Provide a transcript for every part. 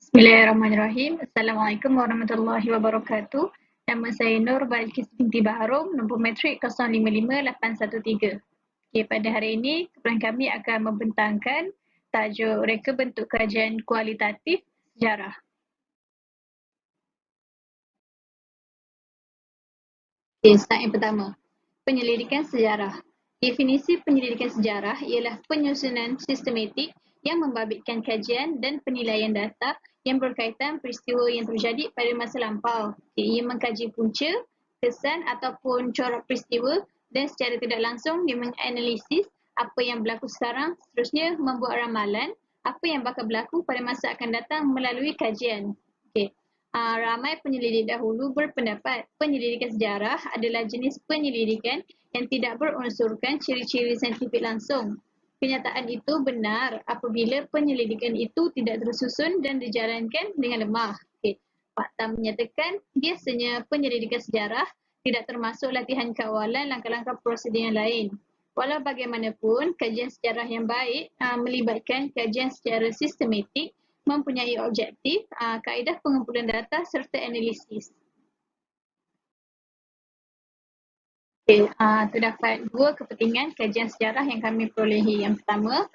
Bismillahirrahmanirrahim. Assalamualaikum warahmatullahi wabarakatuh. Nama saya Nur Balkis binti Baharom, nombor matrik 055813. Okay, pada hari ini, kumpulan kami akan membentangkan tajuk reka bentuk kajian kualitatif sejarah. Okay, slide yang pertama. Penyelidikan sejarah. Definisi penyelidikan sejarah ialah penyusunan sistematik yang membabitkan kajian dan penilaian data yang berkaitan peristiwa yang terjadi pada masa lampau. Ia mengkaji punca, kesan ataupun corak peristiwa dan secara tidak langsung dia menganalisis apa yang berlaku sekarang, seterusnya membuat ramalan apa yang bakal berlaku pada masa akan datang melalui kajian. Ramai penyelidik dahulu berpendapat penyelidikan sejarah adalah jenis penyelidikan yang tidak berunsurkan ciri-ciri saintifik langsung. Kenyataan itu benar apabila penyelidikan itu tidak tersusun dan dijalankan dengan lemah. Fakta menyatakan biasanya penyelidikan sejarah tidak termasuk latihan kawalan langkah-langkah prosedur yang lain. Walau bagaimanapun, kajian sejarah yang baik melibatkan kajian secara sistematik, mempunyai objektif, kaedah pengumpulan data serta analisis. Terdapat dua kepentingan kajian sejarah yang kami perolehi. Yang pertama,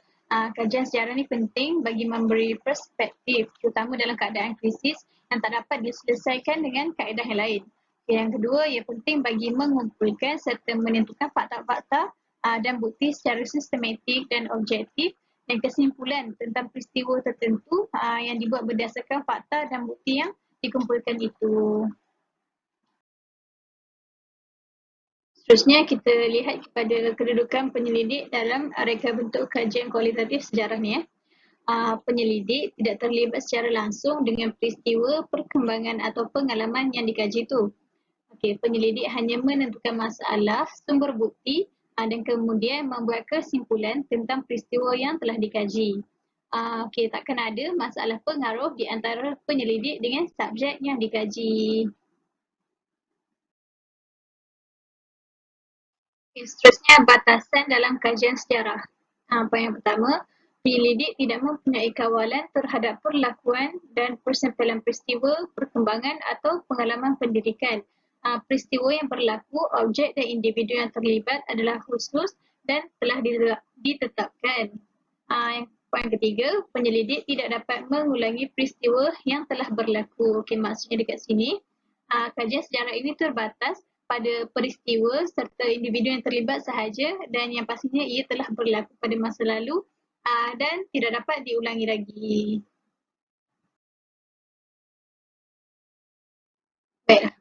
kajian sejarah ini penting bagi memberi perspektif, terutama dalam keadaan krisis yang tak dapat diselesaikan dengan kaedah yang lain. Yang kedua, ia penting bagi mengumpulkan serta menentukan fakta-fakta dan bukti secara sistematik dan objektif dan kesimpulan tentang peristiwa tertentu yang dibuat berdasarkan fakta dan bukti yang dikumpulkan itu. Seterusnya kita lihat kepada kedudukan penyelidik dalam reka bentuk kajian kualitatif sejarah ni. Penyelidik tidak terlibat secara langsung dengan peristiwa, perkembangan atau pengalaman yang dikaji itu. Penyelidik hanya menentukan masalah, sumber bukti dan kemudian membuat kesimpulan tentang peristiwa yang telah dikaji. Takkan ada masalah pengaruh di antara penyelidik dengan subjek yang dikaji. Seterusnya, batasan dalam kajian sejarah. Poin yang pertama, penyelidik tidak mempunyai kawalan terhadap perlakuan dan persempelan peristiwa, perkembangan atau pengalaman pendidikan. Peristiwa yang berlaku, objek dan individu yang terlibat adalah khusus dan telah ditetapkan. Poin ketiga, penyelidik tidak dapat mengulangi peristiwa yang telah berlaku. Maksudnya dekat sini, kajian sejarah ini terbatas pada peristiwa serta individu yang terlibat sahaja dan yang pastinya ia telah berlaku pada masa lalu dan tidak dapat diulangi lagi. Baiklah.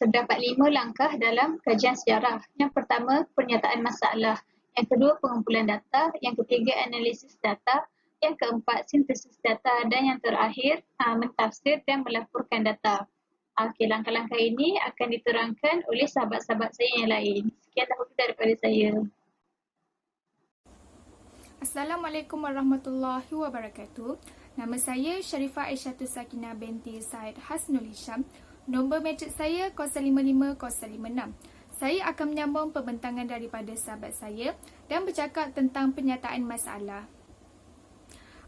Terdapat 5 langkah dalam kajian sejarah. Yang pertama, pernyataan masalah. Yang kedua, pengumpulan data. Yang ketiga, analisis data. Yang keempat, sintesis data. Dan yang terakhir, mentafsir dan melaporkan data. Langkah-langkah ini akan diterangkan oleh sahabat-sahabat saya yang lain. Sekian dahulu daripada saya. Assalamualaikum warahmatullahi wabarakatuh. Nama saya Sharifah Aisyatul Sakinah binti Said Hasnul Hisham. Nombor matrik saya 055-056. Saya akan menyambung pembentangan daripada sahabat saya dan bercakap tentang penyataan masalah.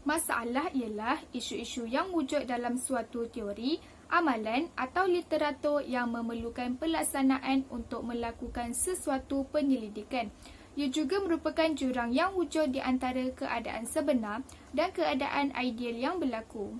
Masalah ialah isu-isu yang wujud dalam suatu teori, amalan atau literatur yang memerlukan pelaksanaan untuk melakukan sesuatu penyelidikan. Ia juga merupakan jurang yang wujud di antara keadaan sebenar dan keadaan ideal yang berlaku.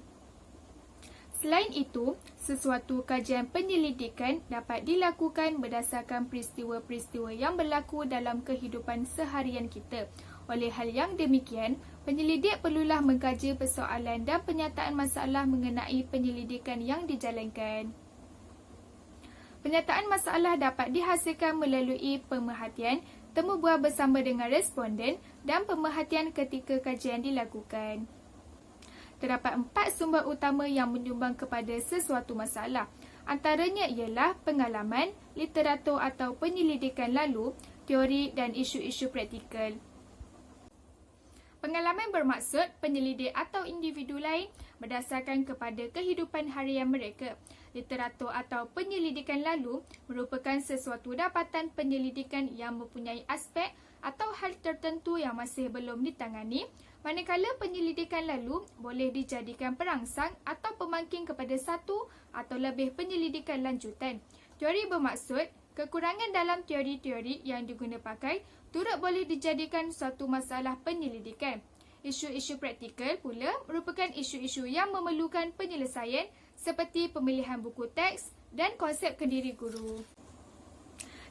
Selain itu, sesuatu kajian penyelidikan dapat dilakukan berdasarkan peristiwa-peristiwa yang berlaku dalam kehidupan seharian kita. Oleh hal yang demikian, penyelidik perlulah mengkaji persoalan dan penyataan masalah mengenai penyelidikan yang dijalankan. Penyataan masalah dapat dihasilkan melalui pemerhatian, temu bual bersama dengan responden dan pemerhatian ketika kajian dilakukan. Terdapat 4 sumber utama yang menyumbang kepada sesuatu masalah. Antaranya ialah pengalaman, literatur atau penyelidikan lalu, teori dan isu-isu praktikal. Pengalaman bermaksud penyelidik atau individu lain berdasarkan kepada kehidupan harian mereka. Literatur atau penyelidikan lalu merupakan sesuatu dapatan penyelidikan yang mempunyai aspek atau hal tertentu yang masih belum ditangani, Manakala penyelidikan lalu boleh dijadikan perangsang atau pemangking kepada satu atau lebih penyelidikan lanjutan. Teori bermaksud, kekurangan dalam teori-teori yang diguna pakai turut boleh dijadikan suatu masalah penyelidikan. Isu-isu praktikal pula merupakan isu-isu yang memerlukan penyelesaian seperti pemilihan buku teks dan konsep kendiri guru.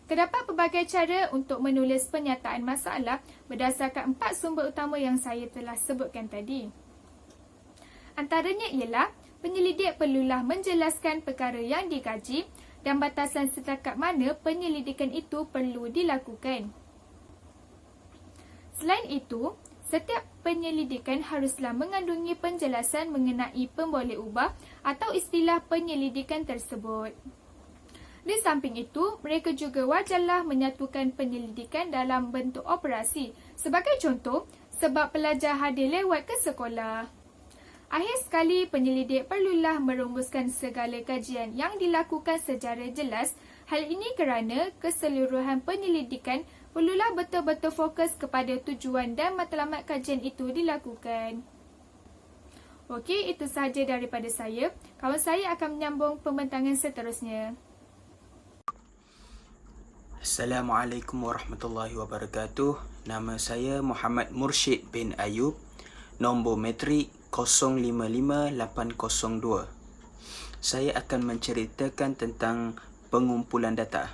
Terdapat pelbagai cara untuk menulis pernyataan masalah berdasarkan 4 sumber utama yang saya telah sebutkan tadi. Antaranya ialah, penyelidik perlulah menjelaskan perkara yang dikaji dan batasan setakat mana penyelidikan itu perlu dilakukan. Selain itu, setiap penyelidikan haruslah mengandungi penjelasan mengenai pemboleh ubah atau istilah penyelidikan tersebut. Di samping itu, mereka juga wajarlah menyatukan penyelidikan dalam bentuk operasi. Sebagai contoh, sebab pelajar hadir lewat ke sekolah. Akhir sekali, penyelidik perlulah merumuskan segala kajian yang dilakukan secara jelas. Hal ini kerana keseluruhan penyelidikan perlulah betul-betul fokus kepada tujuan dan matlamat kajian itu dilakukan. Okey, itu sahaja daripada saya. Kawan saya akan menyambung pembentangan seterusnya. Assalamualaikum warahmatullahi wabarakatuh. Nama saya Muhammad Mursyid bin Ayub. Nombor metrik 055802. Saya akan menceritakan tentang pengumpulan data.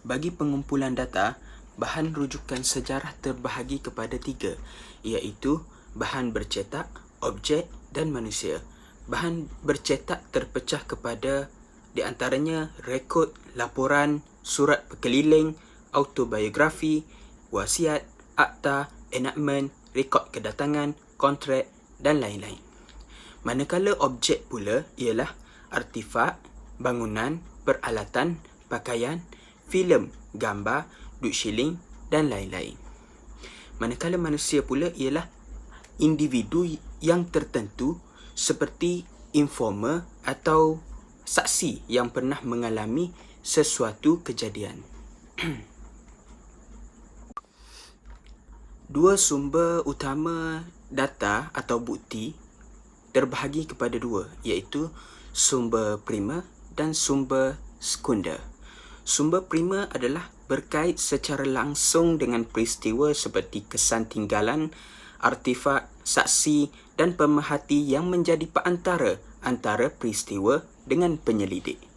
Bagi pengumpulan data, bahan rujukan sejarah terbahagi kepada 3, iaitu bahan bercetak, objek dan manusia. Bahan bercetak terpecah kepada di antaranya rekod, laporan, surat berkeliling, autobiografi, wasiat, akta, enakmen, rekod kedatangan, kontrak dan lain-lain. Manakala objek pula ialah artifak, bangunan, peralatan, pakaian, filem, gambar, duit shilling dan lain-lain. Manakala manusia pula ialah individu yang tertentu seperti informer atau saksi yang pernah mengalami sesuatu kejadian. Dua sumber utama data atau bukti terbahagi kepada 2, iaitu sumber primer dan sumber sekunder. Sumber primer adalah berkait secara langsung dengan peristiwa seperti kesan tinggalan, artifak, saksi dan pemerhati yang menjadi perantara antara peristiwa dengan penyelidik.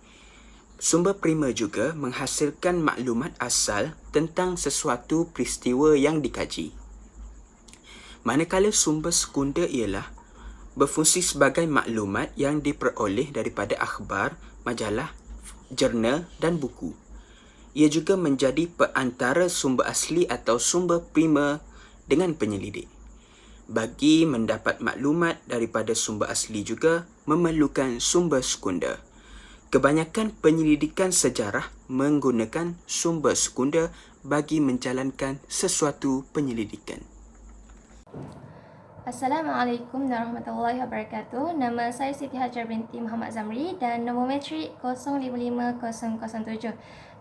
Sumber primer juga menghasilkan maklumat asal tentang sesuatu peristiwa yang dikaji. Manakala sumber sekunder ialah berfungsi sebagai maklumat yang diperoleh daripada akhbar, majalah, jurnal dan buku. Ia juga menjadi perantara sumber asli atau sumber primer dengan penyelidik. Bagi mendapat maklumat daripada sumber asli juga memerlukan sumber sekunder. Kebanyakan penyelidikan sejarah menggunakan sumber sekunder bagi menjalankan sesuatu penyelidikan. Assalamualaikum warahmatullahi wabarakatuh. Nama saya Siti Hajar binti Muhammad Zamri dan nombor metrik 055007.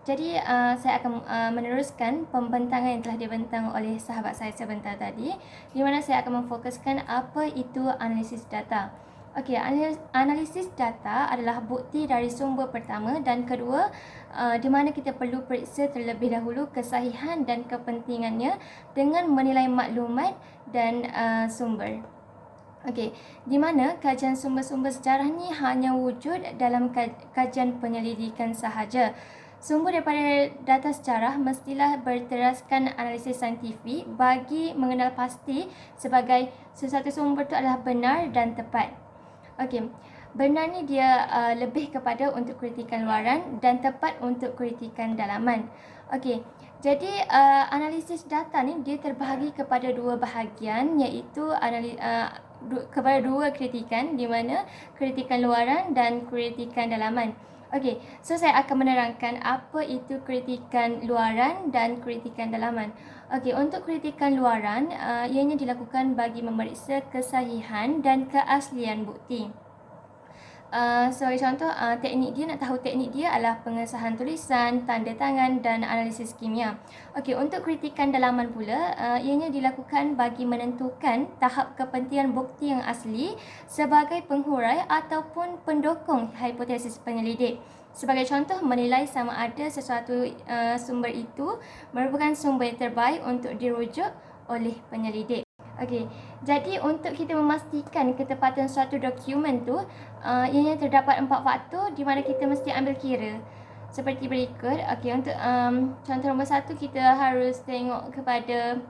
Jadi saya akan meneruskan pembentangan yang telah dibentang oleh sahabat saya sebentar tadi, di mana saya akan memfokuskan apa itu analisis data. Okey, analisis data adalah bukti dari sumber pertama dan kedua di mana kita perlu periksa terlebih dahulu kesahihan dan kepentingannya dengan menilai maklumat dan sumber. Okey, di mana kajian sumber-sumber sejarah ni hanya wujud dalam kajian penyelidikan sahaja. Sumber daripada data sejarah mestilah berteraskan analisis saintifik bagi mengenal pasti sebagai sesuatu sumber itu adalah benar dan tepat. Okey, benar ni dia lebih kepada untuk kritikan luaran dan tepat untuk kritikan dalaman. Okey, jadi analisis data ni dia terbahagi kepada 2 bahagian, iaitu kepada 2 kritikan, di mana kritikan luaran dan kritikan dalaman. Okey, so saya akan menerangkan apa itu kritikan luaran dan kritikan dalaman. Okey, untuk kritikan luaran, ianya dilakukan bagi memeriksa kesahihan dan keaslian bukti. Sebagai contoh, teknik dia, nak tahu teknik dia adalah pengesahan tulisan, tanda tangan dan analisis kimia. Okey, untuk kritikan dalaman pula, ianya dilakukan bagi menentukan tahap kepentingan bukti yang asli sebagai penghurai ataupun pendukung hipotesis penyelidik. Sebagai contoh, menilai sama ada sesuatu sumber itu merupakan sumber yang terbaik untuk dirujuk oleh penyelidik. Okey, jadi untuk kita memastikan ketepatan suatu dokumen tu, ianya terdapat 4 faktor di mana kita mesti ambil kira. Seperti berikut. Okey, untuk contoh nombor 1, kita harus tengok kepada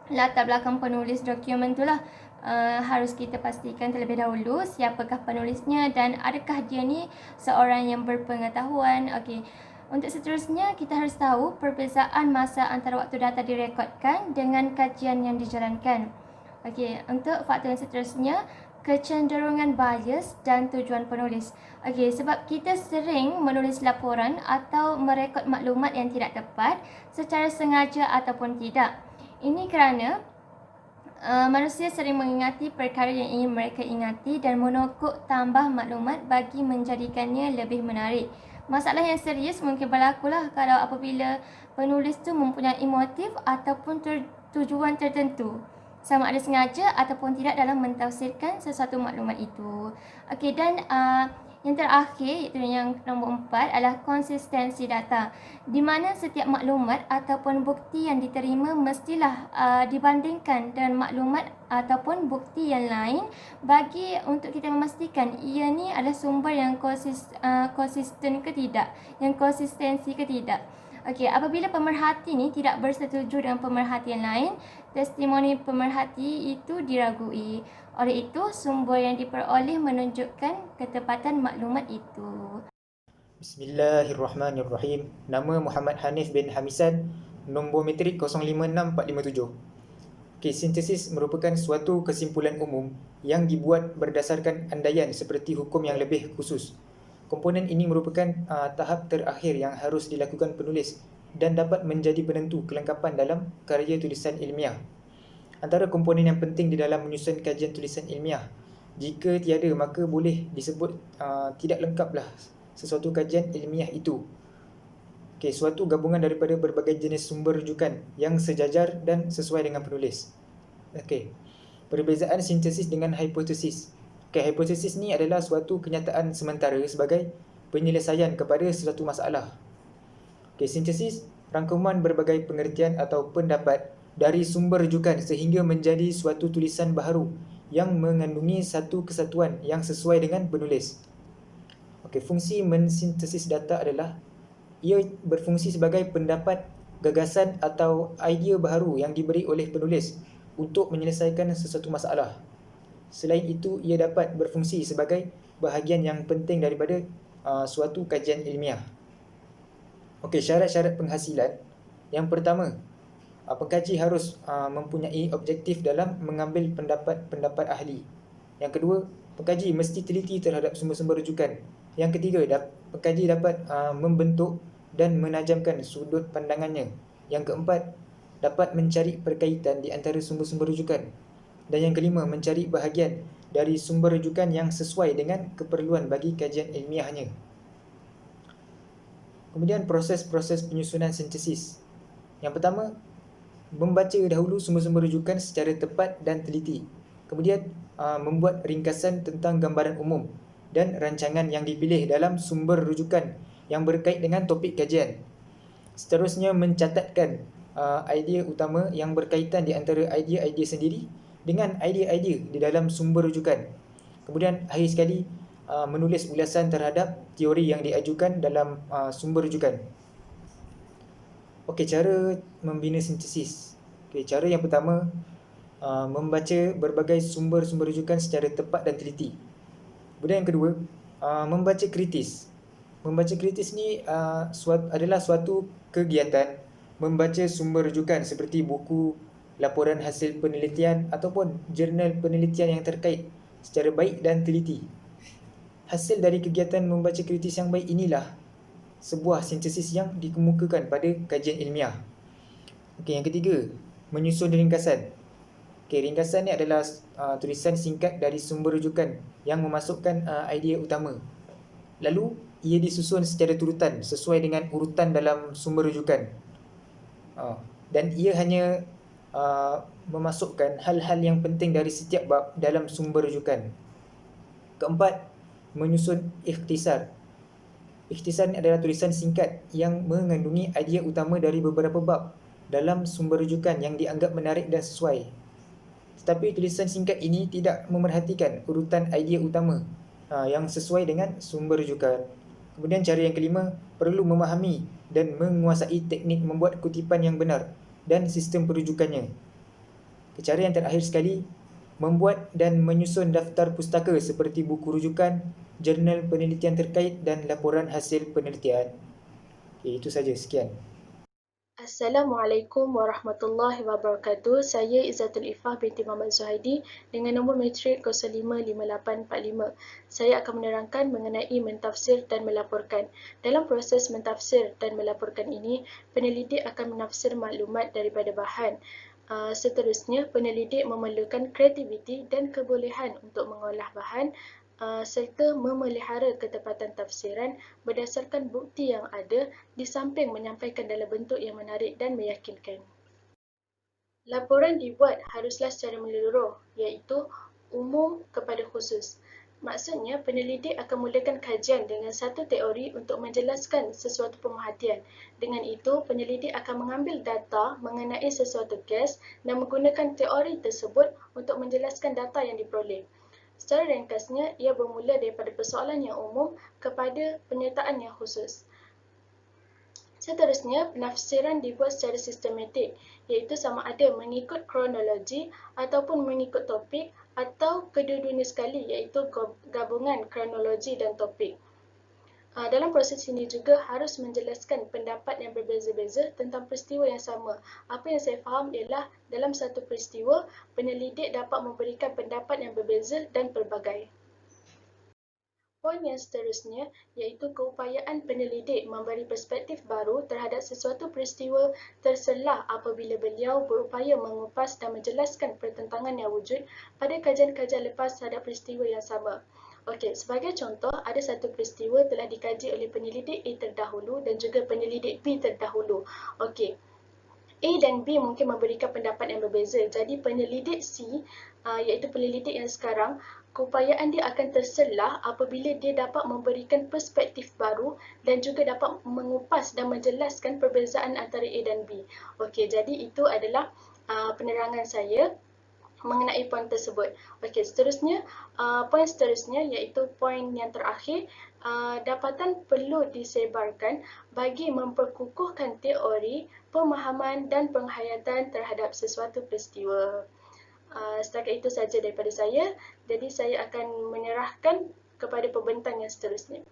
latar belakang penulis dokumen tu lah. Harus kita pastikan terlebih dahulu siapakah penulisnya dan adakah dia ni seorang yang berpengetahuan. Okey. Untuk seterusnya, kita harus tahu perbezaan masa antara waktu data direkodkan dengan kajian yang dijalankan. Okey, untuk faktor yang seterusnya, kecenderungan bias dan tujuan penulis. Okey, sebab kita sering menulis laporan atau merekod maklumat yang tidak tepat secara sengaja ataupun tidak. Ini kerana manusia sering mengingati perkara yang ingin mereka ingati dan menokok tambah maklumat bagi menjadikannya lebih menarik. Masalah yang serius mungkin berlakulah kalau apabila penulis tu mempunyai motif ataupun tujuan tertentu, sama ada sengaja ataupun tidak dalam mentafsirkan sesuatu maklumat itu. Okey, dan yang terakhir, iaitu yang nombor 4 adalah konsistensi data, di mana setiap maklumat ataupun bukti yang diterima mestilah dibandingkan dengan maklumat ataupun bukti yang lain bagi untuk kita memastikan ia ni adalah sumber yang konsisten ke tidak, yang konsistensi ke tidak. Okey, apabila pemerhati ni tidak bersetuju dengan pemerhati yang lain, testimoni pemerhati itu diragui. Oleh itu, sumber yang diperoleh menunjukkan ketepatan maklumat itu. Bismillahirrahmanirrahim. Nama Muhammad Hanif bin Hamisan, nombor metrik 056457. Okey, sintesis merupakan suatu kesimpulan umum yang dibuat berdasarkan andaian seperti hukum yang lebih khusus. Komponen ini merupakan tahap terakhir yang harus dilakukan penulis dan dapat menjadi penentu kelengkapan dalam karya tulisan ilmiah. Antara komponen yang penting di dalam menyusun kajian tulisan ilmiah, jika tiada maka boleh disebut tidak lengkaplah sesuatu kajian ilmiah itu. Okey, suatu gabungan daripada berbagai jenis sumber rujukan yang sejajar dan sesuai dengan penulis. Okey, perbezaan sintesis dengan hipotesis. Okey, hipotesis ni adalah suatu kenyataan sementara sebagai penyelesaian kepada sesuatu masalah. Okey, sintesis rangkuman berbagai pengertian atau pendapat dari sumber rujukan sehingga menjadi suatu tulisan baharu yang mengandungi satu kesatuan yang sesuai dengan penulis. Okey, fungsi mensintesis data adalah ia berfungsi sebagai pendapat, gagasan atau idea baharu yang diberi oleh penulis untuk menyelesaikan sesuatu masalah. Selain itu, ia dapat berfungsi sebagai bahagian yang penting daripada suatu kajian ilmiah. Okey, syarat-syarat penghasilan. Yang pertama, pengkaji harus mempunyai objektif dalam mengambil pendapat ahli. Yang kedua, pengkaji mesti teliti terhadap sumber-sumber rujukan. Yang ketiga, pengkaji dapat membentuk dan menajamkan sudut pandangannya. Yang keempat, dapat mencari perkaitan di antara sumber-sumber rujukan. Dan yang kelima, mencari bahagian dari sumber rujukan yang sesuai dengan keperluan bagi kajian ilmiahnya. Kemudian proses-proses penyusunan sintesis. Yang pertama, membaca dahulu sumber-sumber rujukan secara tepat dan teliti. Kemudian membuat ringkasan tentang gambaran umum dan rancangan yang dipilih dalam sumber rujukan yang berkait dengan topik kajian. Seterusnya, mencatatkan idea utama yang berkaitan di antara idea-idea sendiri dengan idea-idea di dalam sumber rujukan. Kemudian akhir sekali menulis ulasan terhadap teori yang diajukan dalam sumber rujukan. Okey, cara membina sintesis. Okey, cara yang pertama, membaca berbagai sumber-sumber rujukan secara tepat dan teliti. Kemudian yang kedua, membaca kritis. Membaca kritis ni adalah suatu kegiatan membaca sumber rujukan seperti buku, laporan hasil penelitian ataupun jurnal penelitian yang terkait secara baik dan teliti. Hasil dari kegiatan membaca kritis yang baik inilah sebuah sintesis yang dikemukakan pada kajian ilmiah. Okey, yang ketiga, menyusun ringkasan. Ringkasan ni adalah tulisan singkat dari sumber rujukan yang memasukkan idea utama. Lalu, ia disusun secara turutan sesuai dengan urutan dalam sumber rujukan. Dan ia hanya memasukkan hal-hal yang penting dari setiap bab dalam sumber rujukan. Keempat, menyusun ikhtisar. Ikhtisar ni adalah tulisan singkat yang mengandungi idea utama dari beberapa bab dalam sumber rujukan yang dianggap menarik dan sesuai. Tetapi tulisan singkat ini tidak memerhatikan urutan idea utama yang sesuai dengan sumber rujukan. Kemudian cara yang kelima, perlu memahami dan menguasai teknik membuat kutipan yang benar dan sistem perujukannya. Cara yang terakhir sekali, membuat dan menyusun daftar pustaka seperti buku rujukan, jurnal penelitian terkait dan laporan hasil penelitian. Itu saja, sekian. Assalamualaikum warahmatullahi wabarakatuh. Saya Izzatul Ifah binti Muhammad Zuhaidi dengan nombor matrik 055845. Saya akan menerangkan mengenai mentafsir dan melaporkan. Dalam proses mentafsir dan melaporkan ini, penelidik akan menafsir maklumat daripada bahan. Seterusnya, penelidik memerlukan kreativiti dan kebolehan untuk mengolah bahan serta memelihara ketepatan tafsiran berdasarkan bukti yang ada di samping menyampaikan dalam bentuk yang menarik dan meyakinkan. Laporan dibuat haruslah secara menyeluruh, iaitu umum kepada khusus. Maksudnya, penelidik akan mulakan kajian dengan satu teori untuk menjelaskan sesuatu pemerhatian. Dengan itu, penyelidik akan mengambil data mengenai sesuatu kes dan menggunakan teori tersebut untuk menjelaskan data yang diperoleh. Secara ringkasnya, ia bermula daripada persoalan yang umum kepada penyertaan yang khusus. Seterusnya, penafsiran dibuat secara sistematik, iaitu sama ada mengikut kronologi ataupun mengikut topik atau kedua-duanya sekali, iaitu gabungan kronologi dan topik. Dalam proses ini juga harus menjelaskan pendapat yang berbeza-beza tentang peristiwa yang sama. Apa yang saya faham ialah dalam satu peristiwa, penyelidik dapat memberikan pendapat yang berbeza dan pelbagai. Poin yang seterusnya iaitu keupayaan penyelidik memberi perspektif baru terhadap sesuatu peristiwa terselah apabila beliau berupaya mengupas dan menjelaskan pertentangan yang wujud pada kajian-kajian lepas terhadap peristiwa yang sama. Okey, sebagai contoh, ada satu peristiwa telah dikaji oleh penyelidik A terdahulu dan juga penyelidik B terdahulu. Okey, A dan B mungkin memberikan pendapat yang berbeza. Jadi penyelidik C, iaitu penyelidik yang sekarang, keupayaan dia akan terselah apabila dia dapat memberikan perspektif baru dan juga dapat mengupas dan menjelaskan perbezaan antara A dan B. Okey, jadi itu adalah penerangan saya mengenai poin tersebut. Okey, seterusnya, poin seterusnya iaitu poin yang terakhir, dapatan perlu disebarkan bagi memperkukuhkan teori, pemahaman dan penghayatan terhadap sesuatu peristiwa. Setakat itu saja daripada saya. Jadi saya akan menyerahkan kepada pembentang yang seterusnya.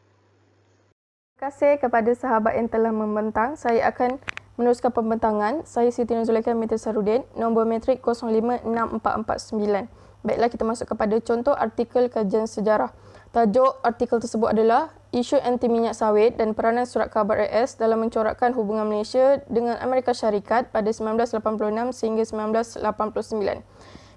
Terima kasih kepada sahabat yang telah membentang. Saya akan meneruskan pembentangan. Saya Siti Nurzuleika Mitra Sarudin, nombor matrik 056449. Baiklah, kita masuk kepada contoh artikel kajian sejarah. Tajuk artikel tersebut adalah Isu anti minyak sawit dan peranan surat khabar AS dalam mencorakkan hubungan Malaysia dengan Amerika Syarikat pada 1986 sehingga 1989.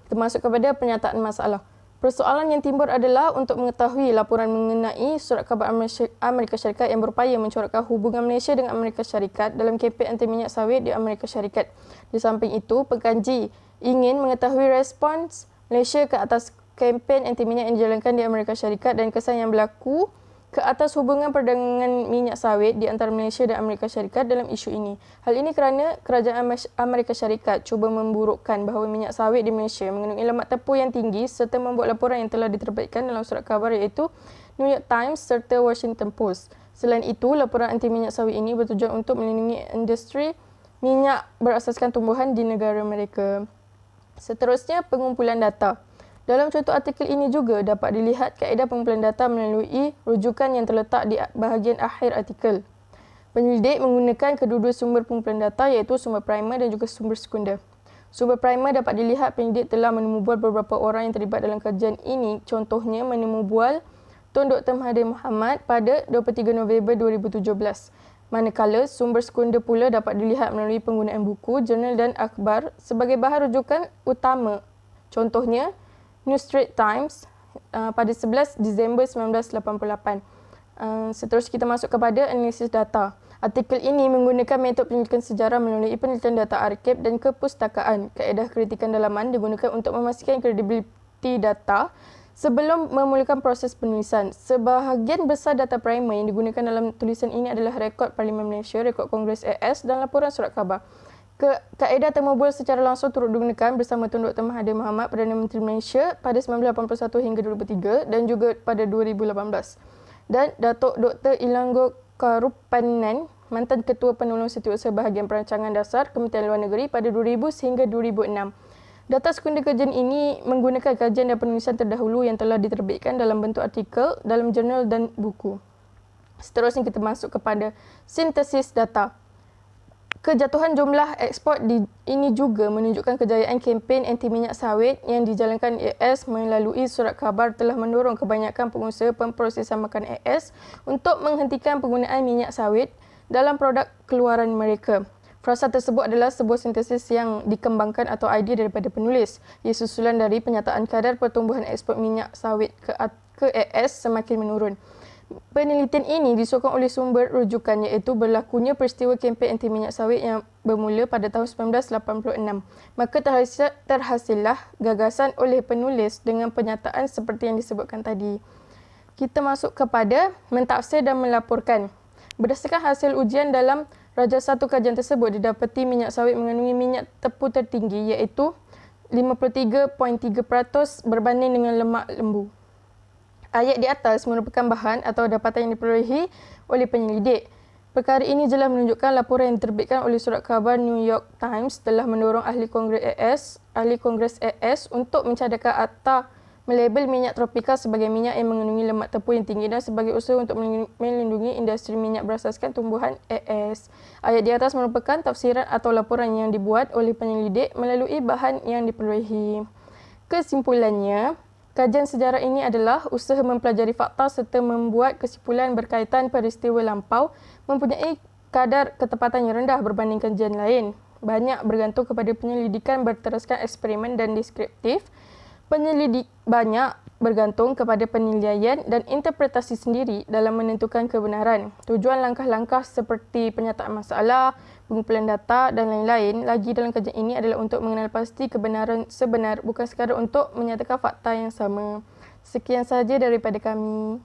Kita masuk kepada pernyataan masalah. Persoalan yang timbul adalah untuk mengetahui laporan mengenai surat khabar Amerika Syarikat yang berupaya mencorakkan hubungan Malaysia dengan Amerika Syarikat dalam kempen anti minyak sawit di Amerika Syarikat. Di samping itu, pengkaji ingin mengetahui respons Malaysia ke atas kempen anti minyak yang dijalankan di Amerika Syarikat dan kesan yang berlaku ke atas hubungan perdagangan minyak sawit di antara Malaysia dan Amerika Syarikat dalam isu ini. Hal ini kerana kerajaan Amerika Syarikat cuba memburukkan bahawa minyak sawit di Malaysia mengandungi lemak tepu yang tinggi serta membuat laporan yang telah diterbitkan dalam surat khabar iaitu New York Times serta Washington Post. Selain itu, laporan anti minyak sawit ini bertujuan untuk melindungi industri minyak berasaskan tumbuhan di negara mereka. Seterusnya, pengumpulan data. Dalam contoh artikel ini juga dapat dilihat kaedah pengumpulan data melalui rujukan yang terletak di bahagian akhir artikel. Penyelidik menggunakan kedua-dua sumber pengumpulan data iaitu sumber primer dan juga sumber sekunder. Sumber primer dapat dilihat penyelidik telah menemubual beberapa orang yang terlibat dalam kajian ini, contohnya menemubual Tun Dr. Mahathir Mohamad pada 23 November 2017. Manakala sumber sekunder pula dapat dilihat melalui penggunaan buku, jurnal dan akhbar sebagai bahan rujukan utama Contohnya, New Straits Times pada 11 Disember 1988. Seterusnya kita masuk kepada analisis data. Artikel ini menggunakan metod penyelidikan sejarah melalui penelitian data arkib dan kepustakaan. Kaedah kritikan dalaman digunakan untuk memastikan kredibiliti data sebelum memulakan proses penulisan. Sebahagian besar data primer yang digunakan dalam tulisan ini adalah rekod Parlimen Malaysia, rekod Kongres AS dan laporan surat khabar. Kaedah temubul secara langsung turut digunakan bersama Tun Dr. Mahathir Mohamad, Perdana Menteri Malaysia pada 1981 hingga 2003 dan juga pada 2018. Dan Datuk Dr. Ilanggo Karupanan, mantan Ketua Penolong Setiausaha Bahagian Perancangan Dasar Kementerian Luar Negeri pada 2000 sehingga 2006. Data sekunder kajian ini menggunakan kajian dan penulisan terdahulu yang telah diterbitkan dalam bentuk artikel, dalam jurnal dan buku. Seterusnya kita masuk kepada sintesis data. Kejatuhan jumlah ekspor ini juga menunjukkan kejayaan kempen anti minyak sawit yang dijalankan AS melalui surat khabar telah mendorong kebanyakan pengusaha pemprosesan makanan AS untuk menghentikan penggunaan minyak sawit dalam produk keluaran mereka. Frasa tersebut adalah sebuah sintesis yang dikembangkan atau idea daripada penulis. Ia susulan dari penyataan kadar pertumbuhan ekspor minyak sawit ke AS semakin menurun. Penelitian ini disokong oleh sumber rujukan iaitu berlakunya peristiwa kempen anti minyak sawit yang bermula pada tahun 1986. Maka terhasillah gagasan oleh penulis dengan penyataan seperti yang disebutkan tadi. Kita masuk kepada mentafsir dan melaporkan. Berdasarkan hasil ujian dalam Raja 1 kajian tersebut didapati minyak sawit mengandungi minyak tepu tertinggi iaitu 53.3% berbanding dengan lemak lembu. Ayat di atas merupakan bahan atau dapatan yang diperolehi oleh penyelidik. Perkara ini jelas menunjukkan laporan yang diterbitkan oleh surat khabar New York Times telah mendorong ahli Kongres AS untuk mencadangkan atau melabel minyak tropika sebagai minyak yang mengandungi lemak tepu yang tinggi dan sebagai usaha untuk melindungi industri minyak berasaskan tumbuhan AS. Ayat di atas merupakan tafsiran atau laporan yang dibuat oleh penyelidik melalui bahan yang diperolehi. Kesimpulannya, kajian sejarah ini adalah usaha mempelajari fakta serta membuat kesimpulan berkaitan peristiwa lampau mempunyai kadar ketepatan yang rendah berbanding kajian lain. Banyak bergantung kepada penyelidikan berteraskan eksperimen dan deskriptif. Penyelidik banyak bergantung kepada penilaian dan interpretasi sendiri dalam menentukan kebenaran. Tujuan langkah-langkah seperti penyataan masalah, pengumpulan data dan lain-lain lagi dalam kajian ini adalah untuk mengenal pasti kebenaran sebenar bukan sekadar untuk menyatakan fakta yang sama. Sekian sahaja daripada kami.